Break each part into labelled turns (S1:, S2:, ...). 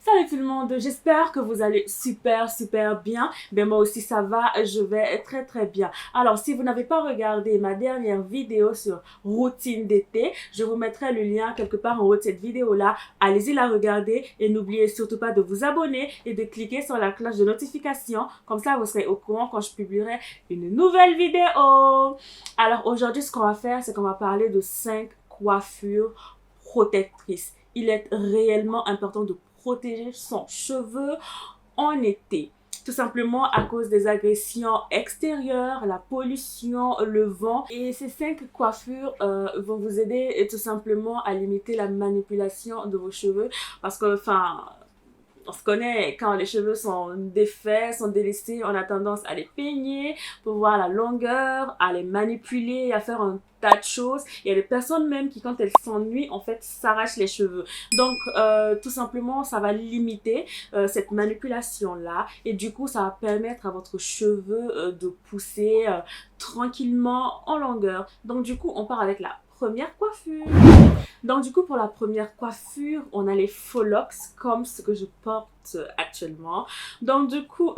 S1: Salut tout le monde, j'espère que vous allez super bien. Ben moi aussi ça va, je vais très bien. Alors si vous n'avez pas regardé ma dernière vidéo sur routine d'été, je vous mettrai le lien quelque part en haut de cette vidéo là. Allez-y la regarder et n'oubliez surtout pas de vous abonner et de cliquer sur la cloche de notification. Comme ça vous serez au courant quand je publierai une nouvelle vidéo. Alors aujourd'hui ce qu'on va faire, c'est qu'on va parler de 5 coiffures protectrices. Il est réellement important de protéger son cheveu en été. Tout simplement à cause des agressions extérieures, la pollution, le vent. Et ces 5 coiffures vont vous aider tout simplement à limiter la manipulation de vos cheveux. Parce que, on se connaît, quand les cheveux sont défaits, sont délaissés, on a tendance à les peigner pour voir la longueur, à les manipuler, à faire un tas de choses. Il y a des personnes même qui, quand elles s'ennuient, en fait, s'arrachent les cheveux. Donc, tout simplement, ça va limiter cette manipulation-là. Et du coup, ça va permettre à votre cheveu de pousser tranquillement en longueur. Donc, du coup, on part avec la première coiffure. Donc du coup pour la première coiffure, on a les faux locks comme ce que je porte actuellement. Donc du coup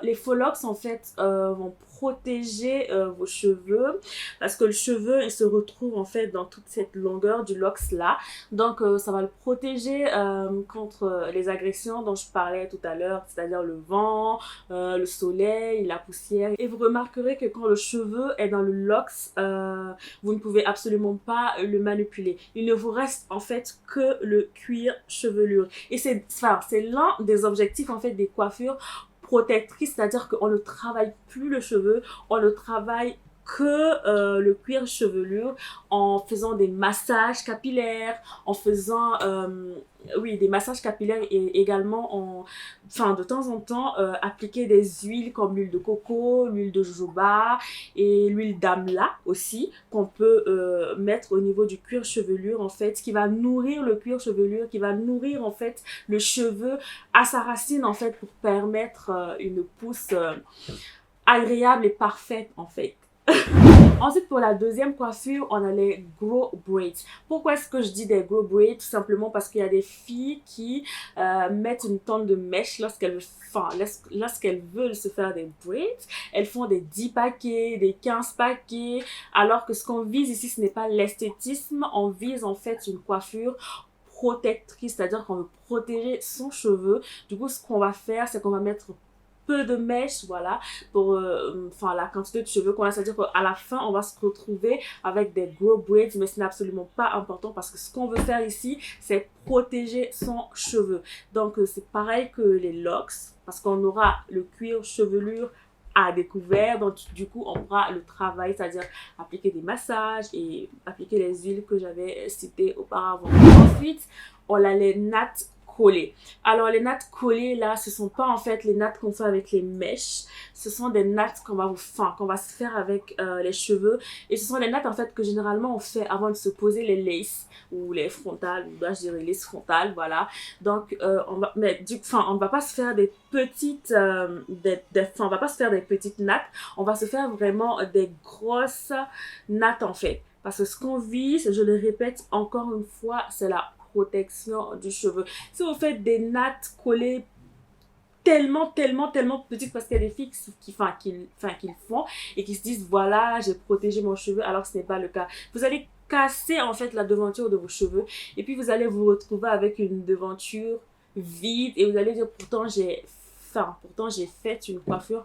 S1: les faux locks en fait vont protéger vos cheveux parce que le cheveu il se retrouve en fait dans toute cette longueur du locks là. Donc ça va le protéger contre les agressions dont je parlais tout à l'heure, c'est-à-dire le vent, le soleil, la poussière. Et vous remarquerez que quand le cheveu est dans le locks, vous ne pouvez absolument pas le manipuler. Il ne vous reste en fait que le cuir chevelure. Et c'est l'un des objectifs en fait des coiffures protectrices, c'est-à-dire qu'on ne travaille plus le cheveu, on ne travaille que le cuir chevelure en faisant des massages capillaires, en faisant oui, des massages capillaires et également de temps en temps appliquer des huiles comme l'huile de coco, l'huile de jojoba et l'huile d'amla aussi qu'on peut mettre au niveau du cuir chevelure en fait, qui va nourrir le cuir chevelure, qui va nourrir en fait le cheveu à sa racine en fait pour permettre une pousse agréable et parfaite en fait. Ensuite, pour la deuxième coiffure, on a les grow braids. Pourquoi est-ce que je dis des grow braids? Tout simplement parce qu'il y a des filles qui mettent une tonne de mèche lorsqu'elles veulent se faire des braids. Elles font des 10 paquets, des 15 paquets, alors que ce qu'on vise ici, ce n'est pas l'esthétisme, on vise en fait une coiffure protectrice, c'est-à-dire qu'on veut protéger son cheveu. Du coup, ce qu'on va faire, c'est qu'on va mettre peu de mèches, voilà, pour la quantité de cheveux qu'on a, c'est-à-dire qu'à la fin, on va se retrouver avec des grow braids, mais ce n'est absolument pas important parce que ce qu'on veut faire ici, c'est protéger son cheveu. Donc, c'est pareil que les locks, parce qu'on aura le cuir chevelure à découvert, donc du coup, on fera le travail, c'est-à-dire appliquer des massages et appliquer les huiles que j'avais citées auparavant. Ensuite, on a les nattes collées. Alors les nattes collées là, ce sont pas en fait les nattes qu'on fait avec les mèches, ce sont des nattes qu'on va se faire avec les cheveux, et ce sont les nattes en fait que généralement on fait avant de se poser les laces ou les frontales, ou je dirais les frontales, voilà. Donc on ne va pas se faire des petites on va pas se faire des petites nattes, on va se faire vraiment des grosses nattes en fait. Parce que ce qu'on vise, je le répète encore une fois, c'est la protection du cheveu. Si vous faites des nattes collées tellement petites, parce qu'il y a des filles qui le font et qui se disent voilà, j'ai protégé mon cheveu, alors que ce n'est pas le cas. Vous allez casser en fait la devanture de vos cheveux et puis vous allez vous retrouver avec une devanture vide et vous allez dire pourtant j'ai fait une coiffure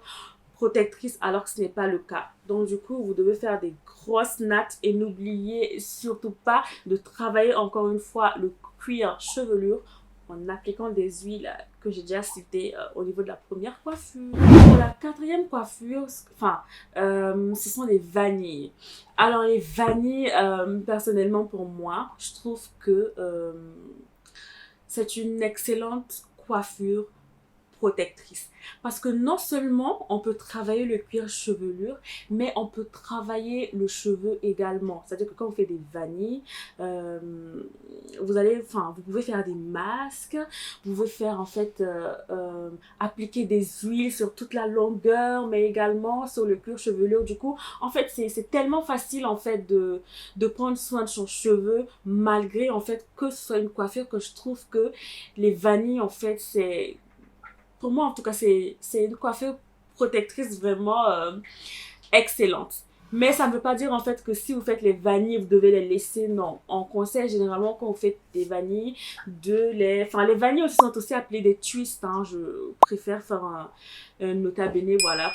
S1: protectrice alors que ce n'est pas le cas. Donc du coup, vous devez faire des grosses nattes et n'oubliez surtout pas de travailler encore une fois le cuir chevelure en appliquant des huiles que j'ai déjà citées au niveau de la première coiffure. Pour la quatrième coiffure, ce sont les vanilles. Alors les vanilles, personnellement pour moi, je trouve que c'est une excellente coiffure protectrice. Parce que non seulement on peut travailler le cuir chevelure, mais on peut travailler le cheveu également. C'est-à-dire que quand vous faites des vanilles, vous pouvez faire des masques, vous pouvez faire en fait appliquer des huiles sur toute la longueur, mais également sur le cuir chevelure. Du coup, en fait, c'est tellement facile en fait de prendre soin de son cheveu, malgré en fait que ce soit une coiffure, que je trouve que les vanilles en fait c'est, pour moi en tout cas, c'est une coiffure protectrice vraiment excellente. Mais ça ne veut pas dire en fait que si vous faites les vanilles, vous devez les laisser. Non, on conseille généralement quand vous faites des vanilles les vanilles aussi sont aussi appelées des twists, hein. Je préfère faire un nota bene, voilà,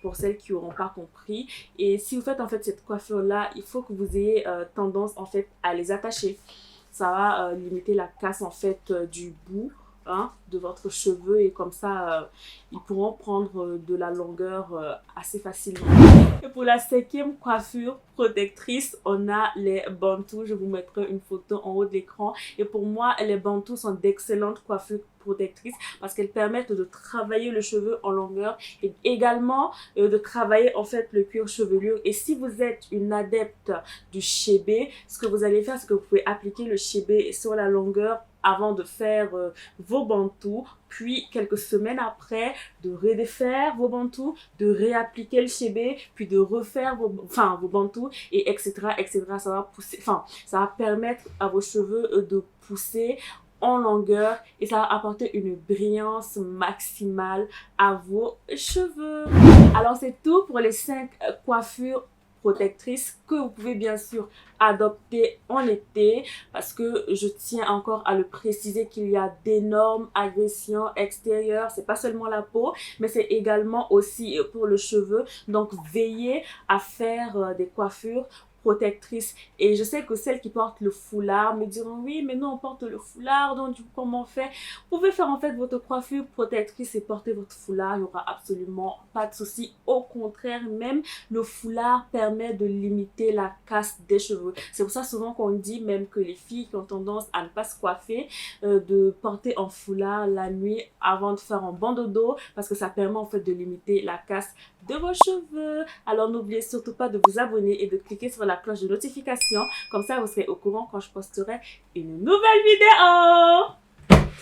S1: pour celles qui n'auront pas compris. Et si vous faites en fait cette coiffure là, il faut que vous ayez tendance en fait à les attacher. Ça va limiter la casse en fait du bout, hein, de votre cheveu, et comme ça ils pourront prendre de la longueur assez facilement. Et pour la cinquième coiffure protectrice, on a les bantous. Je vous mettrai une photo en haut de l'écran. Et pour moi, les bantous sont d'excellentes coiffures protectrices parce qu'elles permettent de travailler le cheveu en longueur et également de travailler en fait le cuir chevelure. Et si vous êtes une adepte du chébé, ce que vous allez faire, c'est que vous pouvez appliquer le chébé sur la longueur avant de faire vos bantous, puis quelques semaines après de redéfaire vos bantous, de réappliquer le chébé, puis de refaire vos bantous, et etc. Ça va pousser, ça va permettre à vos cheveux de pousser en longueur et ça va apporter une brillance maximale à vos cheveux. Alors c'est tout pour les 5 coiffures protectrices que vous pouvez bien sûr adopter en été, parce que je tiens encore à le préciser qu'il y a d'énormes agressions extérieures. C'est pas seulement la peau, mais c'est également aussi pour le cheveu. Donc veillez à faire des coiffures protectrice. Et je sais que celles qui portent le foulard me diront oui, mais nous on porte le foulard, donc du coup comment on fait? Vous pouvez faire en fait votre coiffure protectrice et porter votre foulard, il n'y aura absolument pas de souci. Au contraire, même le foulard permet de limiter la casse des cheveux. C'est pour ça souvent qu'on dit même que les filles qui ont tendance à ne pas se coiffer, de porter un foulard la nuit avant de faire un bandeau d'eau, parce que ça permet en fait de limiter la casse de vos cheveux. Alors n'oubliez surtout pas de vous abonner et de cliquer sur la cloche de notification, comme ça vous serez au courant quand je posterai une nouvelle vidéo.